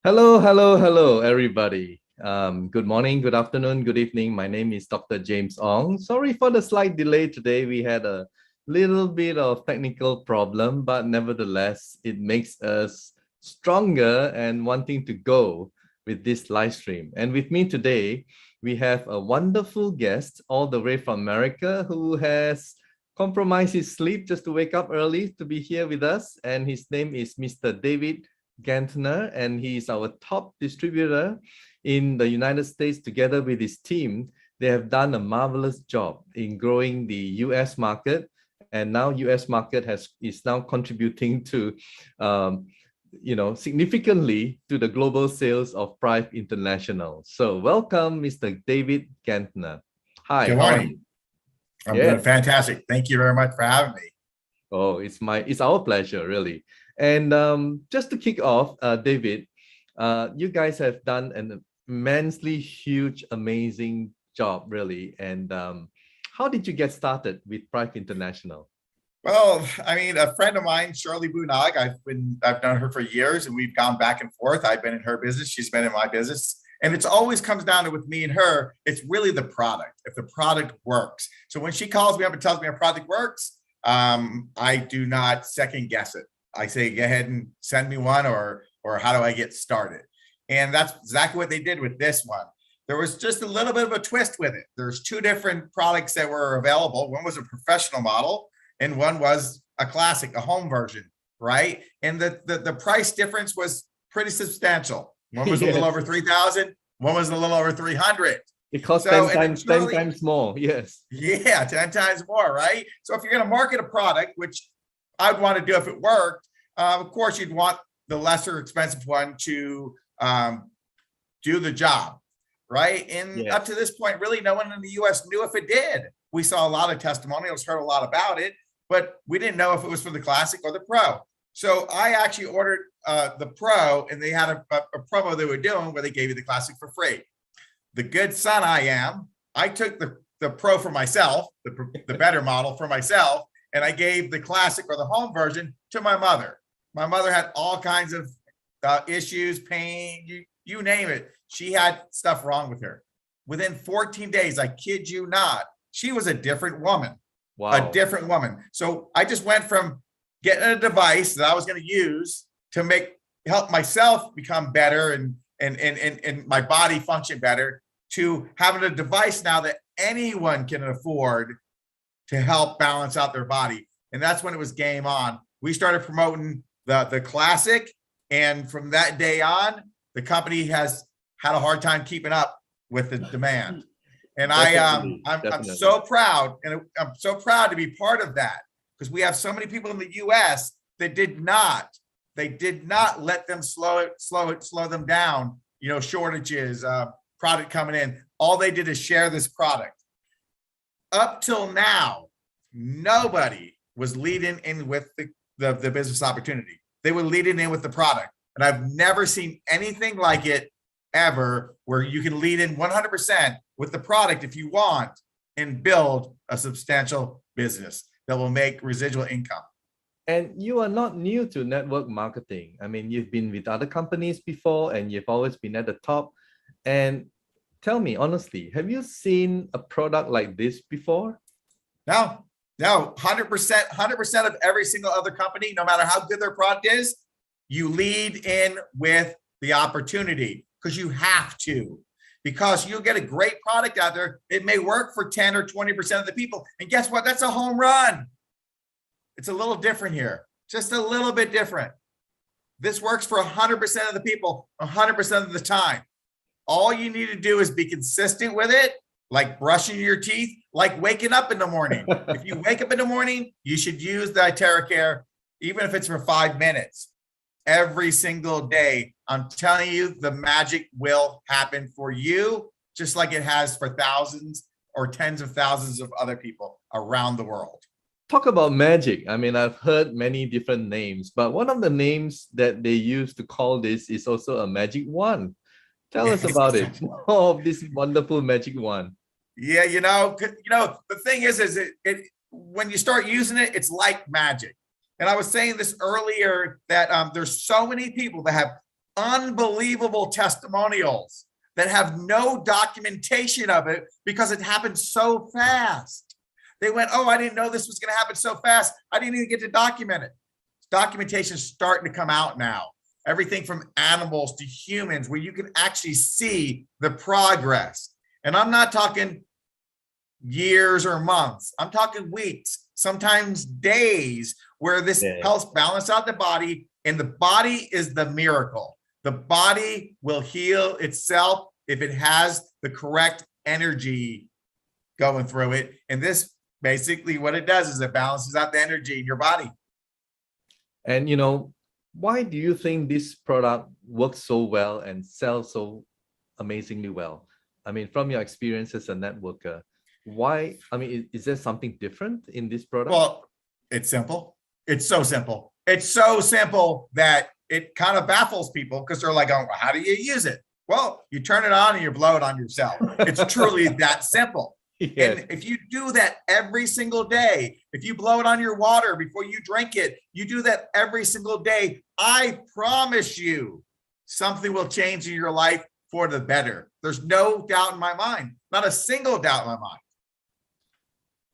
Hello, hello, hello, everybody. Good morning, good afternoon, good evening. My name is Dr. James Ong. Sorry for the slight delay today. We had a little bit of technical problem, but nevertheless, it makes us stronger and wanting to go with this live stream. And with me today, we have a wonderful guest all the way from America who has compromised his sleep just to wake up early to be here with us. And his name is Mr. David Gantner, and he's our top distributor in the United States. Together with his team, they have done a marvelous job in growing the US market, and now US market is now contributing to significantly to the global sales of Prife International. So welcome, Mr. David Gantner. Hi. Good morning. I'm doing fantastic. Thank you very much for having me. Oh, it's our pleasure, really. And just to kick off, David, you guys have done an immensely huge, amazing job, really. And how did you get started with Prife International? Well, I mean, a friend of mine, Shirley Bunag, I've known her for years, and we've gone back and forth. I've been in her business, she's been in my business. And it's always comes down to, with me and her, it's really the product, if the product works. So when she calls me up and tells me a product works, I do not second guess it. I say, go ahead and send me one, or how do I get started? And that's exactly what they did with this one. There was just a little bit of a twist with it. There's two different products that were available. One was a professional model, and one was a classic, a home version, right? And the price difference was pretty substantial. One was a little over 3,000. One was a little over 300. It costs 10 times more. Yes. Yeah, 10 times more, right? So if you're going to market a product, which I'd want to do if it worked, of course, you'd want the lesser expensive one to do the job, right? And up to this point, really, no one in the US knew if it did. We saw a lot of testimonials, heard a lot about it, but we didn't know if it was for the Classic or the Pro. So I actually ordered the Pro, and they had a promo they were doing where they gave you the Classic for free. The good son I am, I took the Pro for myself, the better model for myself, and I gave the Classic or the home version to my mother. My mother had all kinds of issues, pain, you name it. She had stuff wrong with her. Within 14 days, I kid you not, she was a different woman. Wow. A different woman. So I just went from getting a device that I was going to use to help myself become better and my body function better, to having a device now that anyone can afford to help balance out their body. And that's when it was game on. We started promoting the Classic, and from that day on, the company has had a hard time keeping up with the demand. And I'm so proud, and I'm so proud to be part of that, because we have so many people in the US that did not let them slow them down. You know, shortages, product coming in. All they did is share this product. Up till now, nobody was leading in with the business opportunity. They were leading in with the product. And I've never seen anything like it ever, where you can lead in 100% with the product if you want, and build a substantial business that will make residual income. And you are not new to network marketing. I mean, you've been with other companies before, and you've always been at the top. And tell me honestly, have you seen a product like this before? No, 100% of every single other company, no matter how good their product is, you lead in with the opportunity, because you have to, because you'll get a great product out there. It may work for 10 or 20% of the people. And guess what? That's a home run. It's a little different here, just a little bit different. This works for 100% of the people, 100% of the time. All you need to do is be consistent with it, like brushing your teeth, like waking up in the morning. If you wake up in the morning, you should use the iTeraCare, even if it's for 5 minutes, every single day. I'm telling you, the magic will happen for you, just like it has for thousands or tens of thousands of other people around the world. Talk about magic. I mean, I've heard many different names, but one of the names that they use to call this is also a magic wand. Tell us about it. Oh, this wonderful magic wand. Yeah, the thing is when you start using it, it's like magic. And I was saying this earlier, that there's so many people that have unbelievable testimonials that have no documentation of it because it happened so fast. They went, oh, I didn't know this was going to happen so fast. I didn't even get to document it. Documentation is starting to come out now. Everything from animals to humans, where you can actually see the progress. And I'm not talking years or months. I'm talking weeks, sometimes days, where this helps balance out the body. And the body is the miracle. The body will heal itself if it has the correct energy going through it. And this basically what it does is it balances out the energy in your body. And you know, why do you think this product works so well and sells so amazingly well? I mean, from your experience as a networker, why? I mean, is there something different in this product? Well, it's simple. It's so simple. It's so simple that it kind of baffles people because they're like, oh, how do you use it? Well, you turn it on and you blow it on yourself. It's truly that simple. Yes. And if you do that every single day, if you blow it on your water before you drink it, you do that every single day, I promise you something will change in your life for the better. There's no doubt in my mind, not a single doubt in my mind.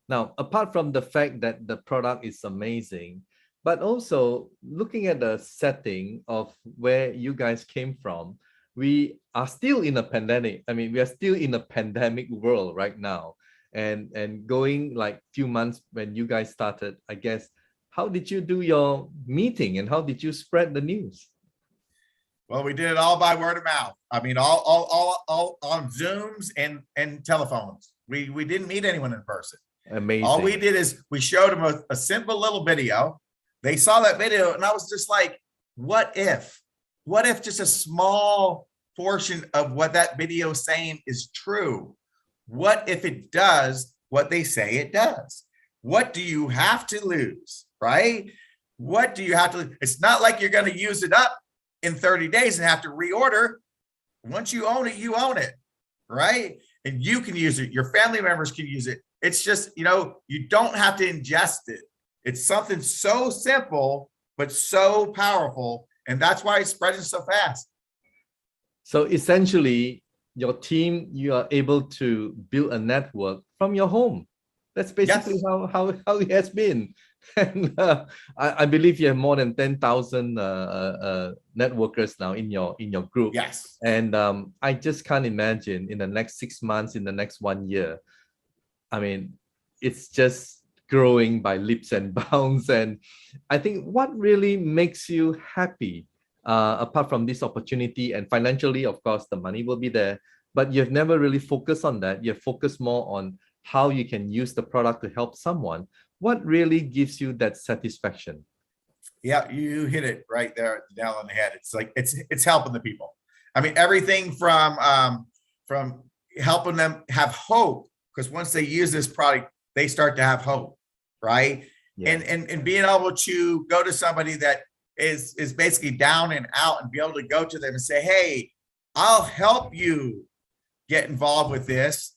Now, apart from the fact that the product is amazing, but also looking at the setting of where you guys came from, we are still in a pandemic. I mean, we are still in a pandemic world right now. And going like few months when you guys started, I guess, how did you do your meeting and how did you spread the news? Well, we did it all by word of mouth. I mean, all on Zooms and telephones. We didn't meet anyone in person. Amazing. All we did is we showed them a simple little video. They saw that video and I was just like, what if just a small portion of what that video is saying is true? What if it does what they say it does? What do you have to lose, right? What do you have to lose? It's not like you're going to use it up in 30 days and have to reorder. Once you own it, right? And you can use it. Your family members can use it. It's just, you know, you don't have to ingest it. It's something so simple, but so powerful. And that's why it's spreading so fast. So essentially, your team, you are able to build a network from your home. That's basically how it has been. And I believe you have more than 10,000 networkers now in your group. Yes. And I just can't imagine in the next 6 months, in the next 1 year. I mean, it's just growing by leaps and bounds. And I think what really makes you happy, apart from this opportunity and financially, of course, the money will be there, but you've never really focused on that. You've focused more on how you can use the product to help someone. What really gives you that satisfaction? Yeah, you hit it right there, nail on the head. It's like it's helping the people. I mean, everything from helping them have hope, because once they use this product, they start to have hope, right? Yeah. And being able to go to somebody that is basically down and out and be able to go to them and say, hey, I'll help you get involved with this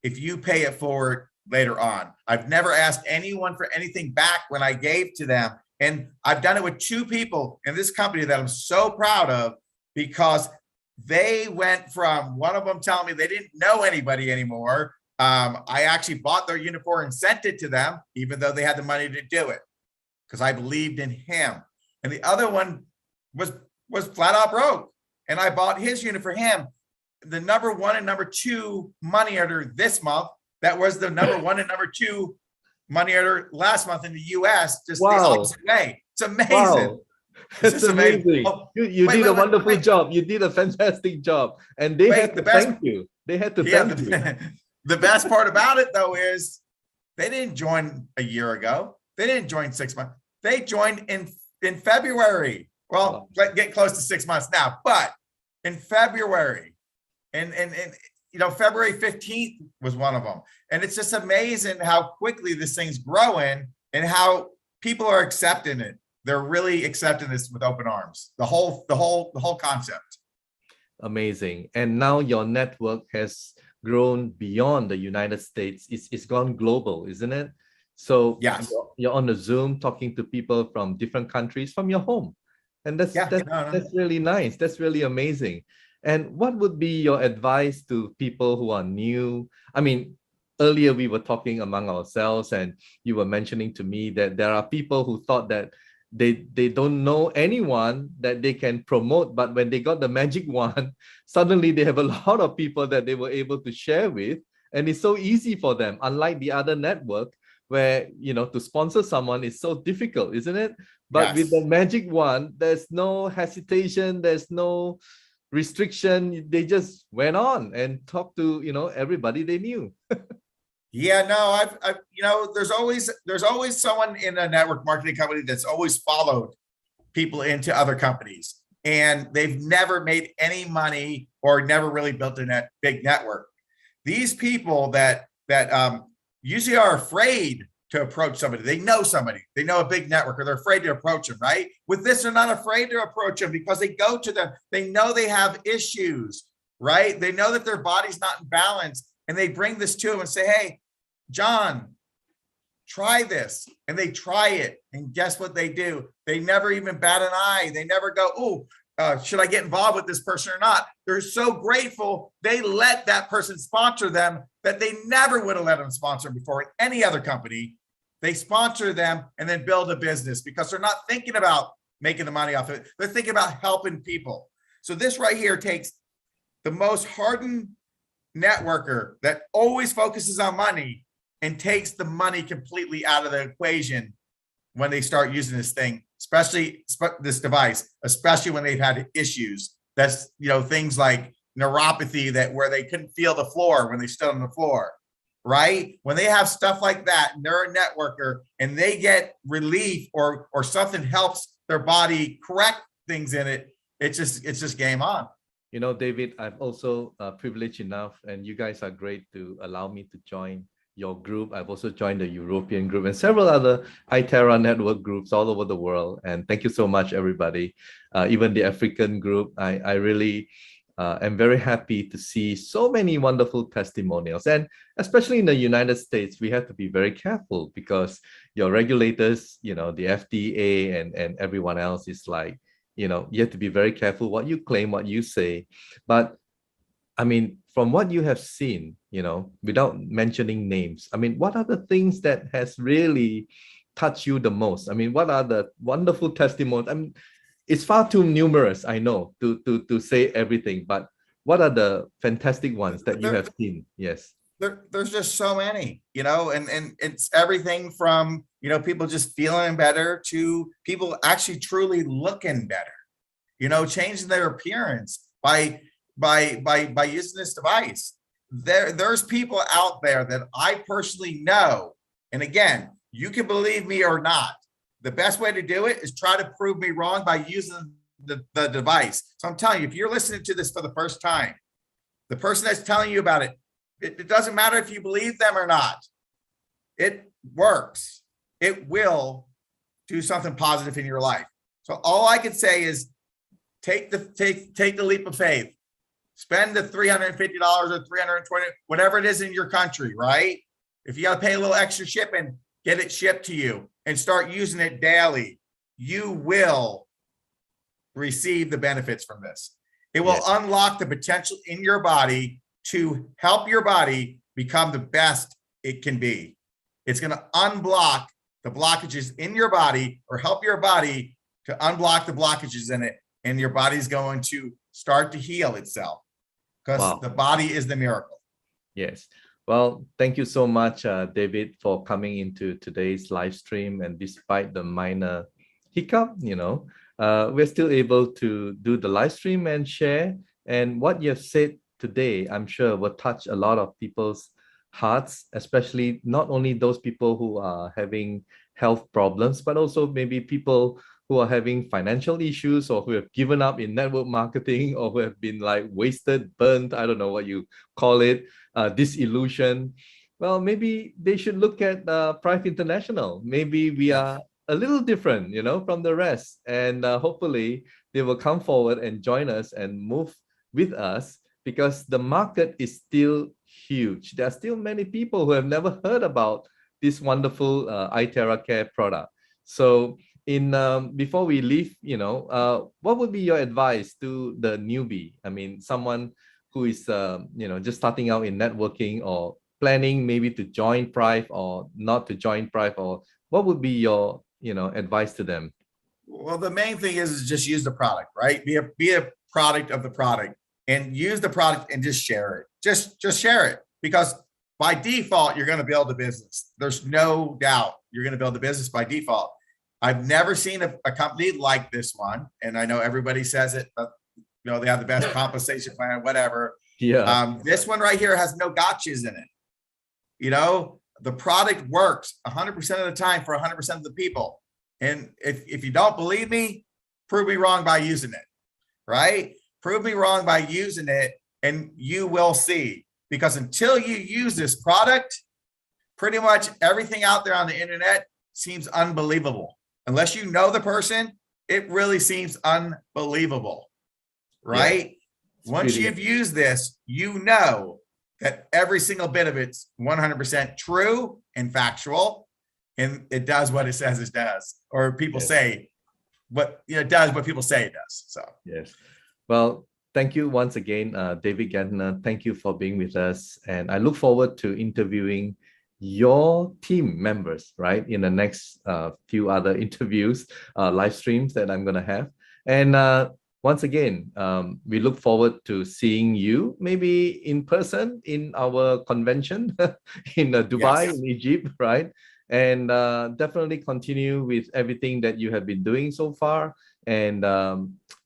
if you pay it forward later on. I've never asked anyone for anything back when I gave to them. And I've done it with 2 people in this company that I'm so proud of, because they went from one of them telling me they didn't know anybody anymore. I actually bought their uniform and sent it to them, even though they had the money to do it, because I believed in him. And the other one was flat out broke. And I bought his unit for him. The number 1 and number 2 money order this month, that was the number 1 and number 2 money order last month in the US, just the opposite way. It's amazing. Wow. It's amazing. Oh, you did a wonderful job. You did a fantastic job. And they had to thank you. They had to thank you. The best part about it, though, is they didn't join a year ago. They didn't join 6 months. They joined in February. Well, get close to 6 months now, but in February. And you know, February 15th was one of them. And it's just amazing how quickly this thing's growing and how people are accepting it. They're really accepting this with open arms. The whole concept. Amazing. And now your network has grown beyond the United States. It's gone global, isn't it? So yes, you're on the Zoom talking to people from different countries from your home. And that's Yeah, that's, no, no. that's really nice. That's really amazing. And what would be your advice to people who are new? I mean, earlier we were talking among ourselves, and you were mentioning to me that there are people who thought that they don't know anyone that they can promote, but when they got the magic wand, suddenly they have a lot of people that they were able to share with, and it's so easy for them, unlike the other network where, to sponsor someone is so difficult, isn't it? But with the Yes. magic wand, there's no hesitation, there's no restriction. They just went on and talked to everybody they knew. Yeah, no, there's always someone in a network marketing company that's always followed people into other companies, and they've never made any money or never really built a big network. These people that usually are afraid to approach somebody. They know somebody, they know a big network, or they're afraid to approach them, right? With this, they're not afraid to approach them because they go to them. They know they have issues, right? They know that their body's not in balance, and they bring this to them and say, hey, John, try this. And they try it. And guess what they do? They never even bat an eye. They never go, oh, should I get involved with this person or not? They're so grateful they let that person sponsor them that they never would have let them sponsor before in any other company. They sponsor them and then build a business because they're not thinking about making the money off of it. They're thinking about helping people. So this right here takes the most hardened networker that always focuses on money and takes the money completely out of the equation when they start using this thing, especially this device, especially when they've had issues. That's, things like neuropathy, where they couldn't feel the floor when they stood on the floor, right? When they have stuff like that, and they're a networker and they get relief or something helps their body correct things in it, it's just game on. David, I'm also privileged enough, and you guys are great to allow me to join your group. I've also joined the European group and several other iTera network groups all over the world. And thank you so much, everybody. Even the African group, I really am very happy to see so many wonderful testimonials. And especially in the United States, we have to be very careful because your regulators, the FDA and everyone else is like, you have to be very careful what you claim, what you say. But I mean, from what you have seen, without mentioning names, I mean, what are the things that has really touched you the most? I mean, what are the wonderful testimonies? I mean, it's far too numerous, I know, to say everything, but what are the fantastic ones that you have seen? Yes. There's just so many, and it's everything from, people just feeling better to people actually truly looking better, changing their appearance by using this device. There's people out there that I personally know. And again, you can believe me or not. The best way to do it is try to prove me wrong by using the device. So I'm telling you, if you're listening to this for the first time, the person that's telling you about it, it doesn't matter if you believe them or not. It works. It will do something positive in your life. So all I can say is take the leap of faith. Spend the $350 or $320, whatever it is in your country, right? If you got to pay a little extra shipping, get it shipped to you and start using it daily. You will receive the benefits from this. It will unlock the potential in your body to help your body become the best it can be. It's going to unblock the blockages in your body or help your body to unblock the blockages in it. And your body's going to start to heal itself because the body is the miracle. Yes. Well, thank you so much, David, for coming into today's live stream. And despite the minor hiccup, we're still able to do the live stream and share. And what you have said today, I'm sure will touch a lot of people's hearts, especially not only those people who are having health problems, but also maybe people who are having financial issues or who have given up in network marketing or who have been like wasted, burnt, I don't know what you call it, disillusion. Well, maybe they should look at Prife International. Maybe we are a little different, from the rest. And hopefully they will come forward and join us and move with us because the market is still huge. There are still many people who have never heard about this wonderful iTeraCare product. So before we leave, what would be your advice to the newbie? I mean, someone who is just starting out in networking or planning maybe to join Prife or not to join Prife, or what would be your advice to them? Well, the main thing is just use the product, right? Be a product of the product, and use the product and just share it. Just share it, because by default you're going to build a business. There's no doubt you're going to build a business by default. I've never seen a company like this one, and I know everybody says it, but they have the best compensation plan, whatever. Yeah. This one right here has no gotchas in it. The product works 100% of the time for 100% of the people. And if you don't believe me, prove me wrong by using it, right? Prove me wrong by using it, and you will see. Because until you use this product, pretty much everything out there on the internet seems unbelievable. Unless you know the person, it really seems unbelievable, right? Yeah. Once you've used this, you know that every single bit of it's 100% true and factual, and it does what it says it does, or people say it does what people say it does. So yes, well, thank you once again, David Gardner. Thank you for being with us, and I look forward to interviewing your team members, right, in the next few other interviews, live streams that I'm going to have. And once again, we look forward to seeing you maybe in person in our convention in Dubai, in Egypt, right? And definitely continue with everything that you have been doing so far. And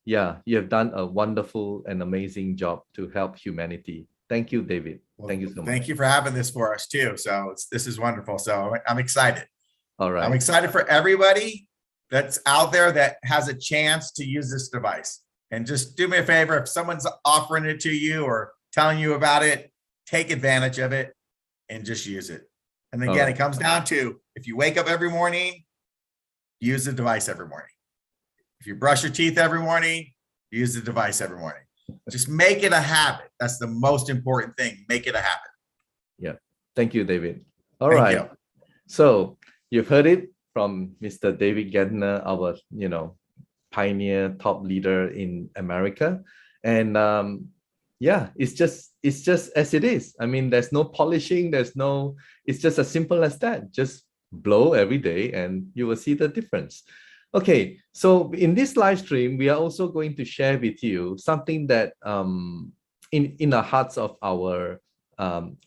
yeah, you have done a wonderful and amazing job to help humanity. Thank you, David. Well, thank you so much. Thank you for having this for us too. So this is wonderful. So I'm excited. All right. I'm excited for everybody that's out there that has a chance to use this device. And just do me a favor, if someone's offering it to you or telling you about it, take advantage of it and just use it. And again, It comes down to, if you wake up every morning, use the device every morning. If you brush your teeth every morning, use the device every morning. Just make it a habit. That's the most important thing. Make it a habit. Yeah. Thank you, David. All right. So you've heard it from Mr. David Gardner, our, pioneer top leader in America. And yeah, it's just as it is. I mean, there's no polishing, it's just as simple as that. Just blow every day and you will see the difference. Okay, so in this live stream, we are also going to share with you something that in the hearts of our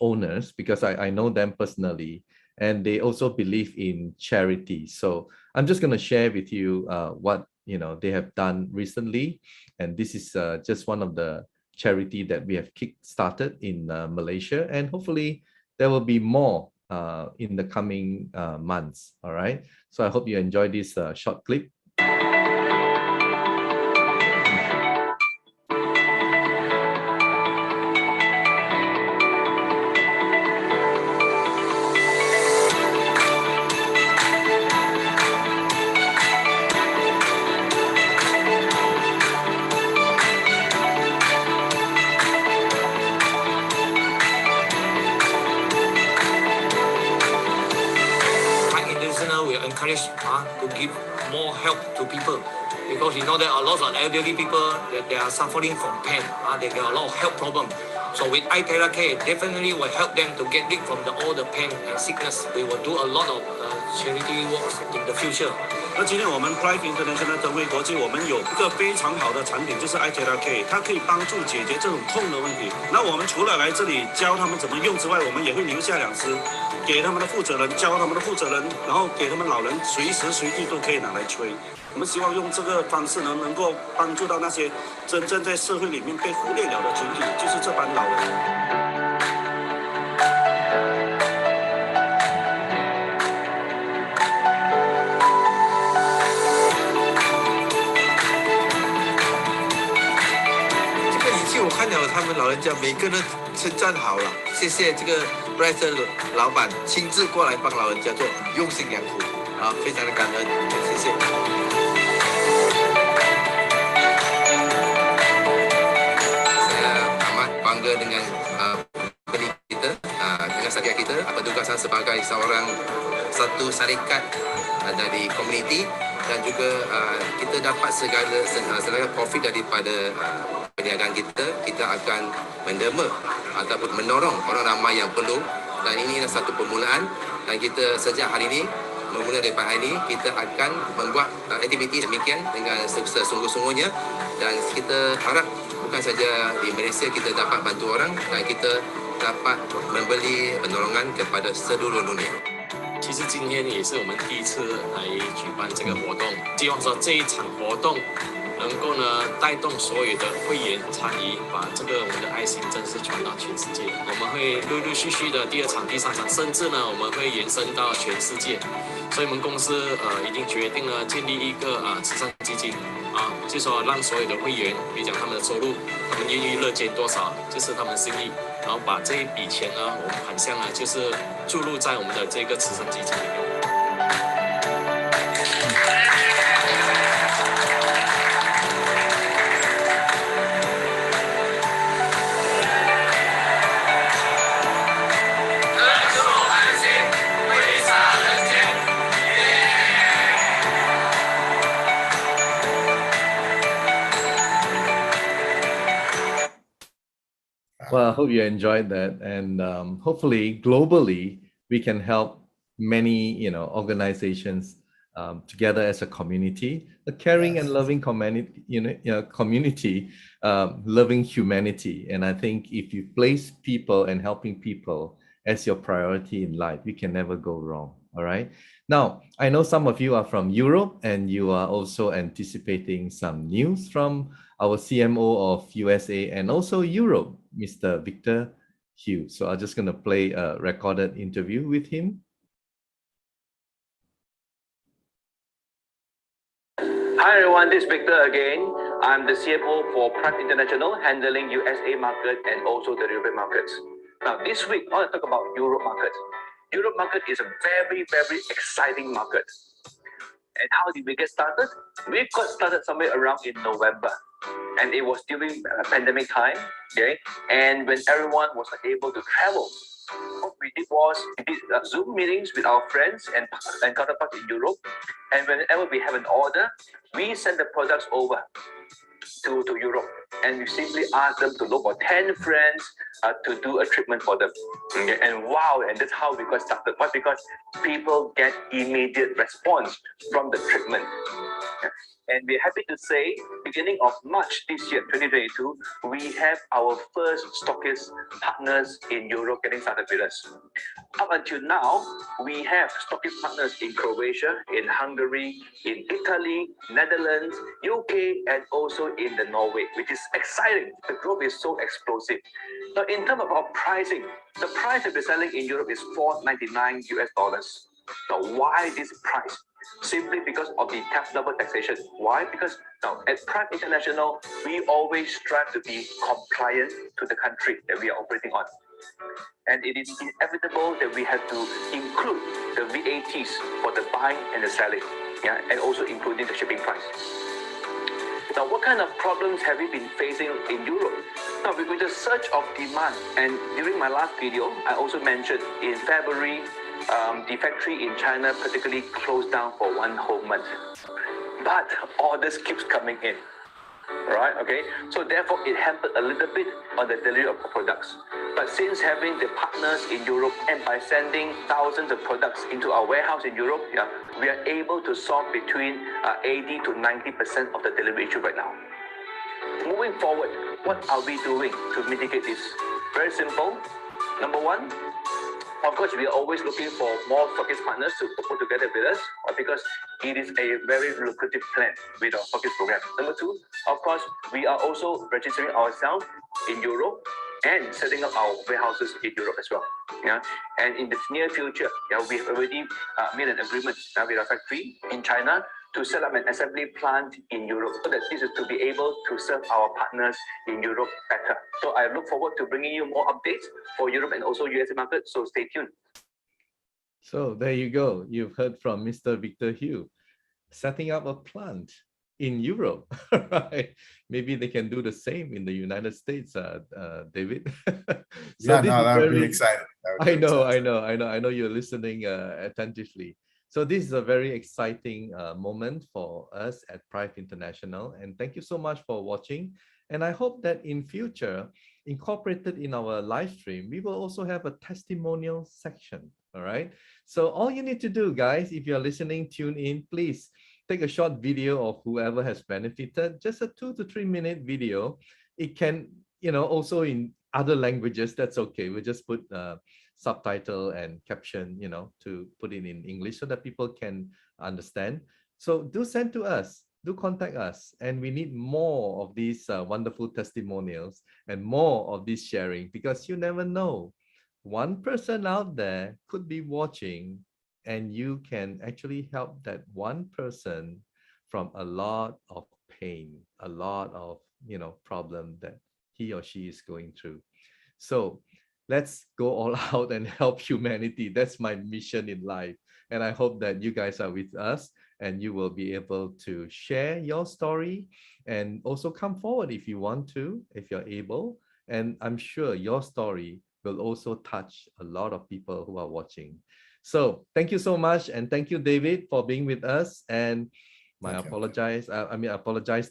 owners, because I know them personally, and they also believe in charity. So I'm just going to share with you what they have done recently, and this is just one of the charity that we have kick-started in Malaysia, and hopefully there will be more in the coming months. All right, so I hope you enjoy this short clip. To give more help to people, because there are lots of elderly people that they are suffering from pain. They get a lot of health problems. So with iTeraCare, definitely will help them to get rid from all the pain and sickness. We will do a lot of charity works in the future. 那今天我们 Prife International 登辉国际，我们有一个非常好的产品，就是 iTeraCare， 它可以帮助解决这种痛的问题。那我们除了来这里教他们怎么用之外，我们也会留下2支，给他们的负责人，教他们的负责人，然后给他们老人随时随地都可以拿来吹。我们希望用这个方式呢，能够帮助到那些真正在社会里面被忽略了的群体，就是这班老人。 我看了他们老人家每个人称赞好了，谢谢这个 Prife 老板亲自过来帮老人家做，用心良苦啊，非常的感恩，谢谢。Saya amat bangga dengan company kita, dengan syarikat kita, petugasan sebagai satu syarikat dari komuniti dan juga kita dapat segala profit daripada perniagaan kita akan menderma ataupun mendorong orang ramai yang perlu, dan ini adalah satu permulaan, dan kita sejak hari ini, bermula daripada hari ini, kita akan membuat aktiviti demikian dengan sesungguh-sungguhnya, dan kita harap bukan saja di Malaysia kita dapat bantu orang, dan kita dapat membeli penolongan kepada seluruh dunia. 其实今天也是我们第一次来举办这个活动，希望说这一场活动能够呢带动所有的会员参与，把这个我们的爱心真是传到全世界。我们会陆陆续续的第2场、第3场，甚至呢我们会延伸到全世界。所以我们公司已经决定了建立一个慈善基金就说让所有的会员，比如讲他们的收入，他们愿意乐捐多少就是他们的心意，然后把这一笔钱呢，我们款项呢就是注入在我们的这个慈善基金里面。Well, I hope you enjoyed that, and hopefully globally we can help many organizations together as a community, a caring and loving community, community loving humanity. And I think if you place people and helping people as your priority in life, you can never go wrong. All right. Now, I know some of you are from Europe, and you are also anticipating some news from our CMO of USA and also Europe, Mr. Victor Hugh. So I'm just going to play a recorded interview with him. Hi everyone, this is Victor again. I'm the CMO for Prife International, handling USA market and also the European markets. Now this week, I want to talk about Europe market. Europe market is a very, very exciting market. And how did we get started? We got started somewhere around in November. And it was during pandemic time, okay? And when everyone was not able to travel, what we did was we did Zoom meetings with our friends and counterparts in Europe. And whenever we have an order, we send the products over to Europe. And we simply ask them to look for 10 friends to do a treatment for them. Okay? And wow, and that's how we got started. Why? Because people get immediate response from the treatment. And we're happy to say, beginning of March this year, 2022, we have our first stockist partners in Europe getting started with us. Up until now, we have stockist partners in Croatia, in Hungary, in Italy, Netherlands, UK, and also in the Norway, which is exciting. The growth is so explosive. Now, in terms of our pricing, the price that we're selling in Europe is $4.99 US. Now, why this price? Simply because of the double taxation. Why? Because now at Prife International, we always strive to be compliant to the country that we are operating on. And it is inevitable that we have to include the VATs for the buying and the selling, and also including the shipping price. Now, what kind of problems have we been facing in Europe? Now, with the surge of demand, and during my last video, I also mentioned in February, the factory in China particularly closed down for 1 whole month. But orders keeps coming in, right? Okay, so therefore it hampered a little bit on the delivery of products. But since having the partners in Europe and by sending thousands of products into our warehouse in Europe, we are able to solve between 80 to 90% of the delivery issue right now. Moving forward, what are we doing to mitigate this? Very simple. Number one, of course, we are always looking for more stockist partners to put together with us, because it is a very lucrative plan with our stockist program. Number two, of course, we are also registering ourselves in Europe and setting up our warehouses in Europe as well. And in the near future, we have already made an agreement with our factory in China to set up an assembly plant in Europe, so that this is to be able to serve our partners in Europe better. So I look forward to bringing you more updates for Europe and also USA market, so stay tuned. So there you go. You've heard from Mr. Victor Hugh, setting up a plant in Europe, right? Maybe they can do the same in the United States, David. So that would be exciting. I know you're listening attentively. So this is a very exciting moment for us at Prife International. And thank you so much for watching. And I hope that in future, incorporated in our live stream, we will also have a testimonial section. All right. So all you need to do, guys, if you're listening, tune in, please take a short video of whoever has benefited, just a 2 to 3 minute video. It can, also in other languages, that's okay. We'll just put subtitle and caption, to put it in English so that people can understand. So do send to us, do contact us. And we need more of these wonderful testimonials and more of this sharing, because you never know. One person out there could be watching, and you can actually help that one person from a lot of pain, a lot of, problem that he or she is going through. So let's go all out and help humanity. That's my mission in life. And I hope that you guys are with us and you will be able to share your story and also come forward if you want to, if you're able. And I'm sure your story will also touch a lot of people who are watching. So thank you so much. And thank you, David, for being with us. And I apologize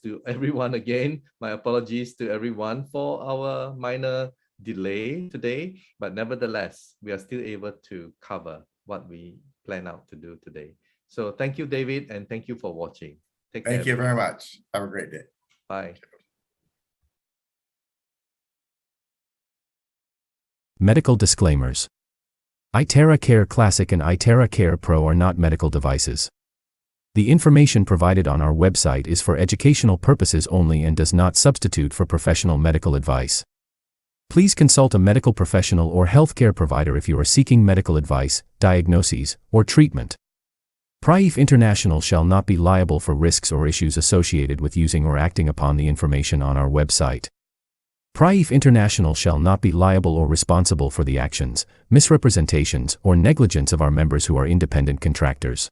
to everyone again. My apologies to everyone for our minor delay today. But nevertheless, we are still able to cover what we plan out to do today. So thank you, David, and thank you for watching. Take care. Thank you very much. Have a great day. Bye. Medical disclaimers. iTeraCare Classic and iTeraCare Pro are not medical devices. The information provided on our website is for educational purposes only and does not substitute for professional medical advice. Please consult a medical professional or healthcare provider if you are seeking medical advice, diagnoses, or treatment. Prife International shall not be liable for risks or issues associated with using or acting upon the information on our website. Prife International shall not be liable or responsible for the actions, misrepresentations, or negligence of our members who are independent contractors.